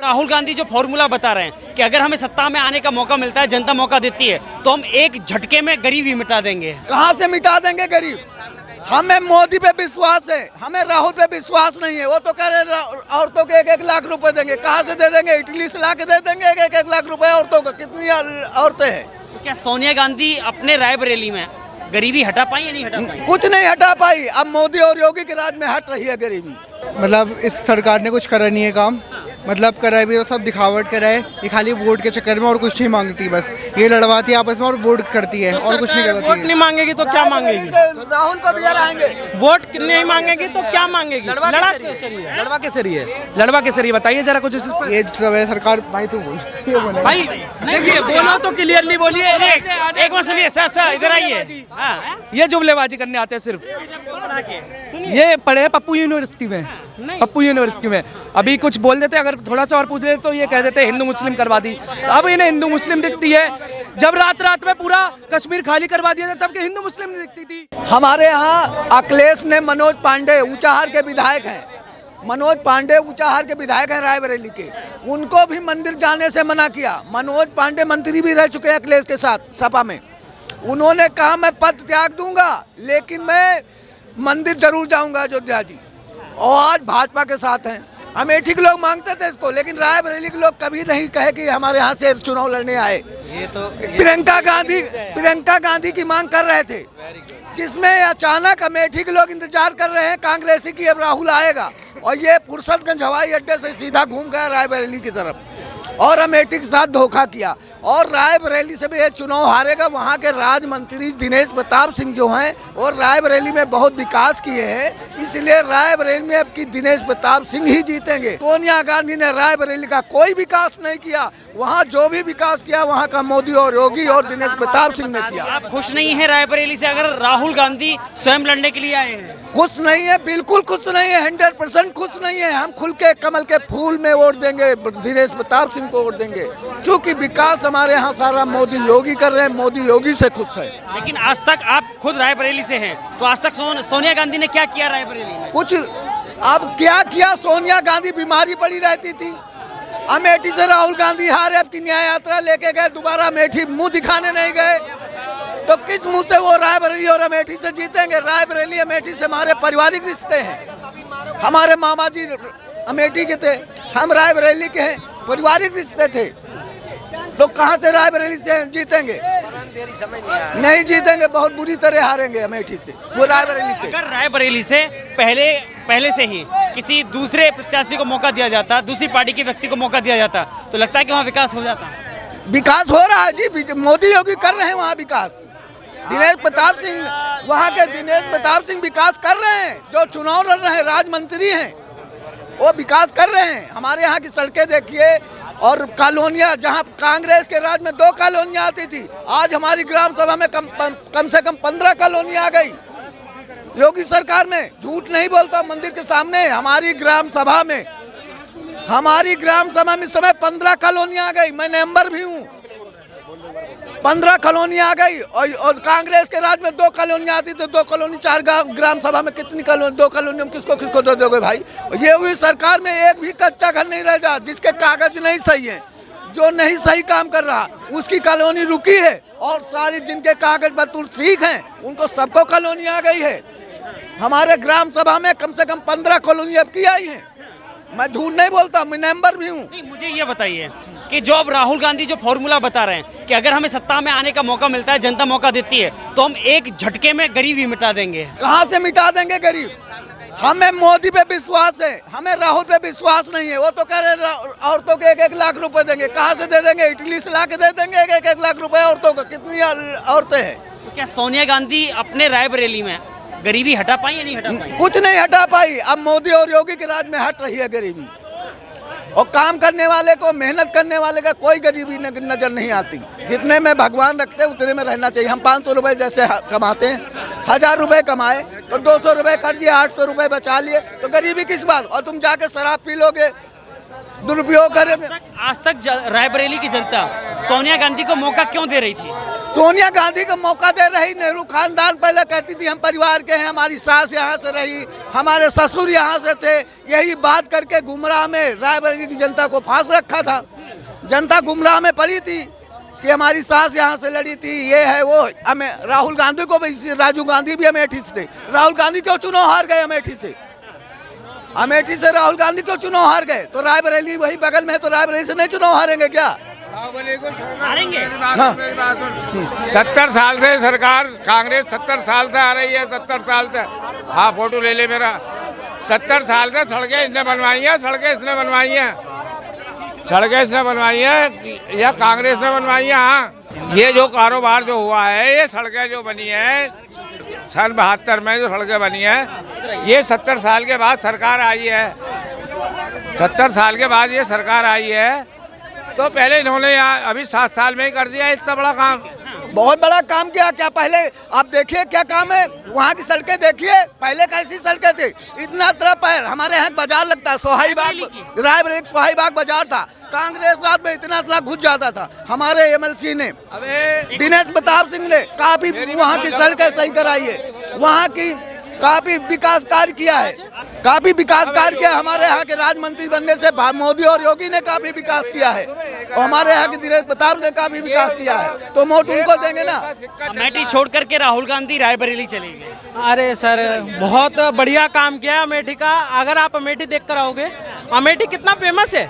राहुल गांधी जो फॉर्मूला बता रहे हैं कि अगर हमें सत्ता में आने का मौका मिलता है, जनता मौका देती है, तो हम एक झटके में गरीबी मिटा देंगे। कहां से मिटा देंगे गरीब? हमें मोदी पे विश्वास है, हमें राहुल पे विश्वास नहीं है। वो तो कह रहे औरतों के 1-1 लाख रुपए देंगे। कहां से दे देंगे? इटली से ला के दे देंगे 1-1 लाख रुपए औरतों को। कितनी औरतें हैं? तो क्या सोनिया गांधी अपने रायबरेली में गरीबी हटा पाई या नहीं हटा पाई? कुछ नहीं हटा पाई। अब मोदी और योगी के राज में हट रही है गरीबी। मतलब इस सरकार ने कुछ करा नहीं है काम, मतलब कराए भी तो सब दिखावट कराए। ये खाली वोट के चक्कर में और कुछ नहीं मांगती, बस ये लड़वाती है आपस में और वोट करती है और कुछ नहीं करवाती वोट है। नहीं मांगेगी तो क्या मांगेगी? राहुल को भी हराएंगे। वोट नहीं मांगेगी तो क्या मांगेगी? लड़वा के जरिए लड़वा के जरिए बताइए जरा कुछ इस पर। ये सब है सरकार। भाई तू बोल, ये बोले भाई देखिए, बोलो तो क्लियरली बोलिए। एक बार सुनिए सर, इधर आइए। ये जुमलेबाजी करने आते हैं सिर्फ। ये पढ़े पप्पू यूनिवर्सिटी में, पप्पू यूनिवर्सिटी में। अभी कुछ बोल देते, अगर थोड़ा सा और पूछ देते तो ये कह देते हिंदू मुस्लिम करवा दी। अब इन्हें हिंदू मुस्लिम दिखती है। जब रात में पूरा कश्मीर खाली करवा दिया था तब के हिंदू मुस्लिम नहीं दिखती थी। हमारे यहाँ अखिलेश ने मनोज पांडे ऊंचाहार के विधायक हैं, मनोज पांडे ऊंचाहार के विधायक हैं रायबरेली के, उनको भी मंदिर जाने से मना किया। मनोज पांडे मंत्री भी रह चुके हैं अखिलेश के साथ सपा में। उन्होंने कहा मैं पद त्याग दूंगा लेकिन मैं मंदिर जरूर जाऊंगा अयोध्या जी, और आज भाजपा के साथ हैं। अमेठी के लोग मांगते थे इसको, लेकिन रायबरेली के लोग कभी नहीं कहे कि हमारे यहाँ से चुनाव लड़ने आए। ये तो प्रियंका गांधी की मांग कर रहे थे, जिसमें अचानक अमेठी के लोग इंतजार कर रहे हैं कांग्रेसी की अब राहुल आएगा, और ये फुर्सतगंज हवाई अड्डे से सीधा घूम गया रायबरेली की तरफ और अमेठी के साथ धोखा किया। और रायबरेली से भी ये चुनाव हारेगा। वहाँ के राज्य मंत्री दिनेश प्रताप सिंह जो हैं और रायबरेली में बहुत विकास किए हैं, इसलिए रायबरेली में अब की दिनेश प्रताप सिंह ही जीतेंगे। सोनिया गांधी ने रायबरेली का कोई विकास नहीं किया। वहाँ जो भी विकास किया वहाँ का मोदी और योगी और दिनेश प्रताप सिंह ने किया। आप खुश नहीं है रायबरेली से अगर राहुल गांधी स्वयं लड़ने के लिए आए हैं? खुश नहीं है, बिल्कुल खुश नहीं है, 100% खुश नहीं है। हम खुल के कमल के फूल में वोट देंगे, दिनेश प्रताप सिंह को वोट देंगे, क्योंकि विकास हमारे यहाँ सारा मोदी योगी कर रहे हैं। मोदी योगी से खुश है। लेकिन आज तक आप खुद रायबरेली से हैं, तो आज तक सोनिया गांधी ने क्या किया रायबरेली में? कुछ अब क्या किया? सोनिया गांधी बीमारी पड़ी रहती थी। अमेठी से राहुल गांधी हारे, अब की न्याय यात्रा लेके गए, दोबारा अमेठी मुंह दिखाने नहीं गए, तो किस मुंह से वो रायबरेली और अमेठी से जीतेंगे? रायबरेली अमेठी से हमारे पारिवारिक रिश्ते हैं। हमारे मामा जी अमेठी के थे, हम रायबरेली के हैं, पारिवारिक रिश्ते थे। तो कहां से रायबरेली से जीतेंगे? नहीं जीतेंगे, बहुत बुरी तरह हारेंगे अमेठी से, वो रायबरेली से। अगर रायबरेली से पहले से ही किसी दूसरे प्रत्याशी को मौका दिया जाता, दूसरी पार्टी के व्यक्ति को मौका दिया जाता, तो लगता है कि वहाँ विकास हो जाता। विकास हो रहा है जी, मोदी योगी कर रहे हैं वहाँ विकास। दिनेश प्रताप सिंह, वहाँ के दिनेश प्रताप सिंह विकास कर रहे हैं, जो चुनाव लड़ रहे हैं, राज्य मंत्री हैं, वो विकास कर रहे हैं। हमारे यहाँ की सड़कें देखिए और कॉलोनियाँ, जहाँ कांग्रेस के राज में 2 कॉलोनियाँ आती थी, आज हमारी ग्राम सभा में कम से कम 15 कॉलोनियाँ आ गई। योगी सरकार में, झूठ नहीं बोलता, मंदिर के सामने हमारी ग्राम सभा में इस समय 15 कॉलोनियाँ आ गई। मैं मेंबर भी हूँ। 15 कॉलोनियाँ आ गई, और कांग्रेस के राज में 2 कॉलोनियाँ आती तो 2 कॉलोनी 4 ग्राम सभा में कितनी कॉलोनी, 2 कॉलोनी में किसको दे दोगे भाई? ये हुई सरकार में एक भी कच्चा घर नहीं रह जा, जिसके कागज नहीं सही है, जो नहीं सही काम कर रहा उसकी कॉलोनी रुकी है, और सारी जिनके कागज बतूर ठीक हैं उनको सबको कॉलोनी आ गई है। हमारे ग्राम सभा में कम से कम 15 कॉलोनी अब की आई है। मैं झूठ नहीं बोलता, मैं मेंबर भी हूँ। मुझे ये बताइए कि जो अब राहुल गांधी जो फॉर्मूला बता रहे हैं कि अगर हमें सत्ता में आने का मौका मिलता है, जनता मौका देती है, तो हम एक झटके में गरीबी मिटा देंगे। कहां से मिटा देंगे गरीब? हमें मोदी पे विश्वास है, हमें राहुल पे विश्वास नहीं है। वो तो कह रहे औरतों के 1-1 लाख रुपए देंगे। कहां से दे देंगे? इटली से ला के दे देंगे 1-1 लाख रुपए औरतों को। कितनी औरतें हैं? तो क्या सोनिया गांधी अपने रायबरेली में गरीबी हटा पाई या नहीं हटा पाई? कुछ नहीं हटा पाई। अब मोदी और योगी के राज में हट रही है गरीबी, और काम करने वाले को, मेहनत करने वाले का कोई गरीबी नजर नहीं आती। जितने में भगवान रखते हैं उतने में रहना चाहिए। हम 500 रुपए जैसे कमाते हैं, 1000 रुपए कमाए तो 200 रुपए कर दिए, 800 रुपए बचा लिए, तो गरीबी किस बात? और तुम जाके शराब पी लोगे, दुरुपयोग करेंगे। आज तक रायबरेली की जनता सोनिया गांधी को मौका क्यों दे रही थी? सोनिया गांधी को मौका दे रही। नेहरू खानदान पहले कहती थी हम परिवार के हैं, हमारी सास यहाँ से रही, हमारे ससुर यहाँ से थे, यही बात करके गुमराह में रायबरेली की जनता को फांस रखा था। जनता गुमराह में पड़ी थी कि हमारी सास यहाँ से लड़ी थी, ये है वो। हमें राहुल गांधी को भी, राजीव गांधी भी अमेठी से थे। राहुल गांधी क्यों चुनाव हार गए अमेठी से? अमेठी से राहुल गांधी क्यों चुनाव हार गए? तो रायबरेली वही बगल में है, तो रायबरेली से नहीं चुनाव हारेंगे क्या? हारेंगे। हाँ। 70 साल से सरकार कांग्रेस 70 साल से आ रही है, 70 साल से। हाँ, फोटो ले ले मेरा। 70 साल से सड़कें इसने बनवाई हैं, सड़कें इसने बनवाई हैं, सड़कें इसने बनवाई हैं या कांग्रेस ने बनवाई है। हाँ, ये जो कारोबार जो हुआ है, ये सड़कें जो बनी है सन 72 में जो सड़कें बनी है, ये 70 साल के बाद सरकार आई है। 70 साल के बाद ये सरकार आई है, तो पहले इन्होंने यहाँ अभी 7 साल में ही कर दिया इतना बड़ा काम। बहुत बड़ा काम किया। क्या पहले आप देखिए क्या काम है वहाँ की सड़कें देखिए, पहले कैसी सड़कें थी? इतना तरफ है। हमारे यहाँ बाजार लगता है, सोहाई बाग, रायबरेली सोहाई बाग बाजार था। कांग्रेस रात में इतना घुस जाता था। हमारे एमएलसी ने, दिनेश प्रताप सिंह ने काफी वहाँ की सड़कें सही कराई है, वहाँ की काफी विकास कार्य किया है, काफी विकास कार्य किया। हमारे यहाँ के राज्य मंत्री बनने से मोदी और योगी ने काफी विकास किया है, और हमारे यहाँ के दिनेश प्रताप ने काफी विकास किया है, तो वोट उनको देंगे ना। अमेठी छोड़ करके राहुल गांधी रायबरेली चले गए। अरे सर, बहुत बढ़िया काम किया है अमेठी का। अगर आप अमेठी देख कर आओगे, अमेठी कितना फेमस है,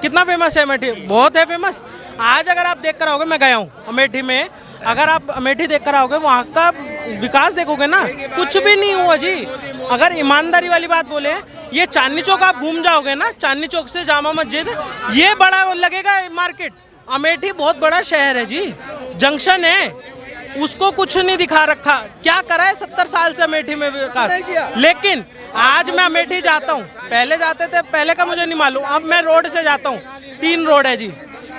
कितना फेमस है अमेठी, बहुत है फेमस। आज अगर आप देख कर आओगे, मैं गया हूँ अमेठी में, अगर आप अमेठी देख कर आओगे, वहाँ का विकास देखोगे ना, कुछ भी नहीं हुआ जी। अगर ईमानदारी वाली बात बोले, ये चांदनी चौक आप घूम जाओगे ना, चांदनी चौक से जामा मस्जिद, ये बड़ा लगेगा मार्केट। अमेठी बहुत बड़ा शहर है जी, जंक्शन है, उसको कुछ नहीं दिखा रखा। क्या करा है 70 साल से अमेठी में विकास? लेकिन आज मैं अमेठी जाता हूँ, पहले जाते थे, पहले का मुझे नहीं मालूम, अब मैं रोड से जाता हूँ। 3 रोड है जी,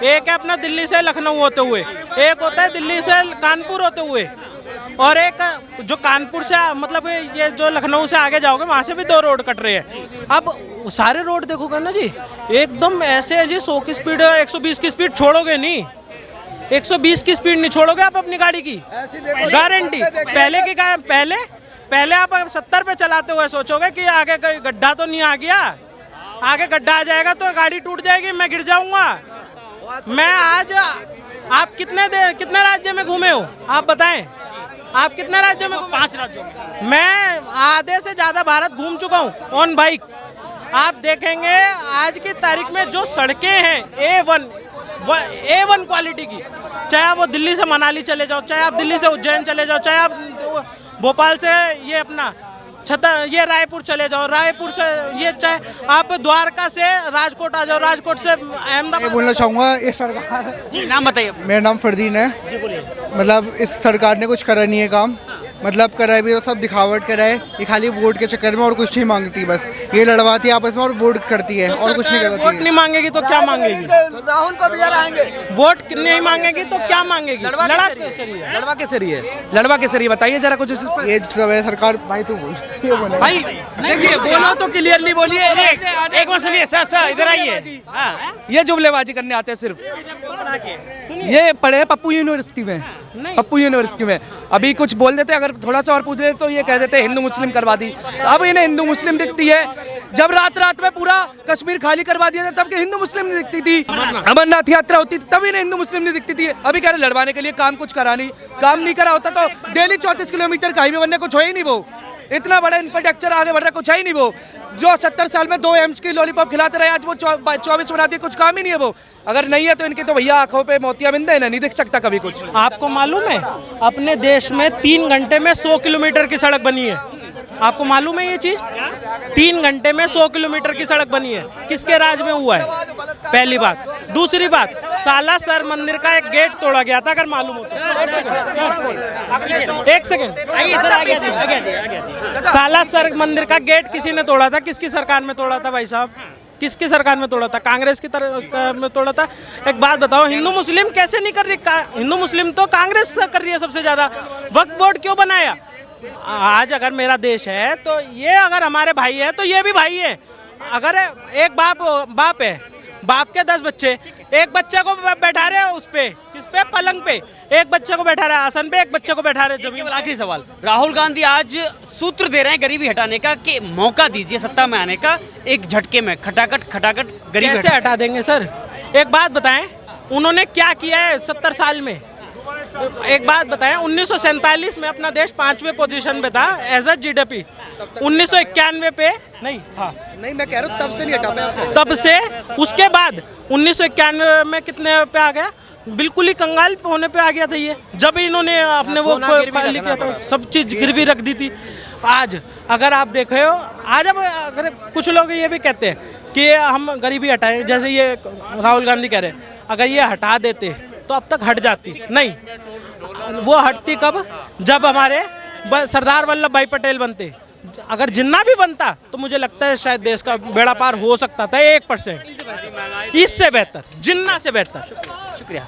एक है अपना दिल्ली से लखनऊ होते हुए, एक होता है दिल्ली से कानपुर होते हुए, और एक जो कानपुर से मतलब ये जो लखनऊ से आगे जाओगे, वहाँ से भी 2 रोड कट रहे हैं। अब सारे रोड देखोगे ना जी, एकदम ऐसे है जी, 100 की स्पीड, 120 की स्पीड छोड़ोगे नहीं, 120 की स्पीड नहीं छोड़ोगे आप अपनी गाड़ी की, गारंटी। पहले आप 70 पे चलाते हुए सोचोगे कि आगे कोई गड्ढा तो नहीं आ गया, आगे गड्ढा आ जाएगा तो गाड़ी टूट जाएगी, मैं गिर जाऊंगा। मैं आज, आप कितने राज्य में घूमे हो आप बताएं? आप कितने राज्यों में? 5 राज्यों में। मैं आधे से ज्यादा भारत घूम चुका हूँ ऑन बाइक। आप देखेंगे आज की तारीख में जो सड़कें हैं A1 क्वालिटी की, चाहे आप वो दिल्ली से मनाली चले जाओ, चाहे आप दिल्ली से उज्जैन चले जाओ, चाहे आप भोपाल से ये अपना ये रायपुर चले जाओ, रायपुर से ये, चाहे आप द्वारका से राजकोट आ जाओ, राजकोट से अहमदाबाद। बोलना चाहूँगा, इस सरकार, जी नाम बताइए। मेरा नाम फरदीन है। जी बोलिए। मतलब इस सरकार ने कुछ करा नहीं है काम, मतलब कराए भी तो सब दिखावट कराए, ये खाली वोट के चक्कर में और कुछ नहीं मांगती, बस ये लड़वाती है आपस में और वोट करती है, और कुछ नहीं करती। वोट नहीं मांगेगी तो क्या मांगेगी? राहुल को भी हराएंगे। वोट नहीं मांगेगी तो क्या मांगेगी? लड़वा कैसे रही है? लड़वा कैसे रही है? बताइए जरा कुछ इस पर। ये सब है सरकार। भाई तू बोल, ये बोले भाई देखिए, बोलो तो क्लियरली बोलिए। एक बार सुनिए सर, इधर आइए। ये जुमलेबाजी करने आते हैं सिर्फ। ये पढ़े हैं पप्पू यूनिवर्सिटी में, पप्पू यूनिवर्सिटी में। अभी कुछ बोल देते, अगर थोड़ा सा और पूछ देते तो ये कह देते हिंदू मुस्लिम करवा दी। अब इन्हें हिंदू मुस्लिम दिखती है। जब रात में पूरा कश्मीर खाली करवा दिया था, तब के हिंदू मुस्लिम नहीं दिखती थी। अमरनाथ यात्रा होती थी, तब इन्हें हिंदू मुस्लिम नहीं दिखती थी। अभी कह रहे लड़वाने के लिए काम कुछ करा नहीं, काम नहीं करा होता तो डेली 34 किलोमीटर का हाईवे बनने कुछ हो ही नहीं। वो इतना बड़ा इंफ्रास्ट्रक्चर आगे बढ़ रहा, कुछ है ही नहीं। वो जो 70 साल में 2 एम्स की लॉलीपॉप खिलाते रहे, आज वो 24 बनाती है, कुछ काम ही नहीं है। वो अगर नहीं है तो इनकी तो भैया आंखों पे मोतियाबिंद है ना, नहीं दिख सकता कभी कुछ। आपको मालूम है अपने देश में 3 घंटे में 100 किलोमीटर की सड़क बनी है? आपको मालूम है ये चीज? 3 घंटे में 100 किलोमीटर की सड़क बनी है। किसके राज में हुआ है? पहली बात। दूसरी बात, सालासर मंदिर का एक गेट तोड़ा गया था, अगर मालूम हो तो। एक सेकेंड, सालासर मंदिर का गेट किसी ने तोड़ा था? किसकी सरकार में तोड़ा था भाई साहब? किसकी सरकार में तोड़ा था? कांग्रेस की में तोड़ा था। एक बात बताओ, हिंदू मुस्लिम कैसे नहीं कर रही? हिंदू मुस्लिम तो कांग्रेस कर रही है सबसे ज्यादा। वक्फ बोर्ड क्यों बनाया? आज अगर मेरा देश है तो ये, अगर हमारे भाई है तो ये भी भाई है। अगर एक बाप है बाप के 10 बच्चे, एक बच्चे को बैठा रहे उस पे, किस पे, पलंग पे, एक बच्चे को बैठा रहे आसन पे, एक बच्चे को बैठा रहे जमीन। केवल आखिरी सवाल, राहुल गांधी आज सूत्र दे रहे हैं गरीबी हटाने का कि मौका दीजिए सत्ता में आने का, एक झटके में खटाखट खटाखट गरीबी कैसे हटा देंगे सर? एक बात बताएं, उन्होंने क्या किया है 70 साल में? एक बात बताएं, 1947 में अपना देश 5वें पोजीशन पे था एज अ जीडीपी, 1991 पे नहीं था, नहीं मैं कह रहा हूँ तब से नहीं हटा पाया। तब से उसके बाद 1991 में कितने पे आ गया? बिल्कुल ही कंगाल होने पे आ गया था ये, जब इन्होंने अपने वो फाइल किया था, सब चीज गिरवी रख दी थी। आज अगर आप देखे हो, आज अब अगर कुछ लोग ये भी कहते हैं कि हम गरीबी हटाएं, जैसे ये राहुल गांधी कह रहे हैं, अगर ये हटा देते तो अब तक हट जाती, नहीं, वो हटती कब? जब हमारे सरदार वल्लभ भाई पटेल बनते। अगर जिन्ना भी बनता तो मुझे लगता है शायद देश का बेड़ा पार हो सकता था 1%, इससे बेहतर, जिन्ना से बेहतर। शुक्रिया।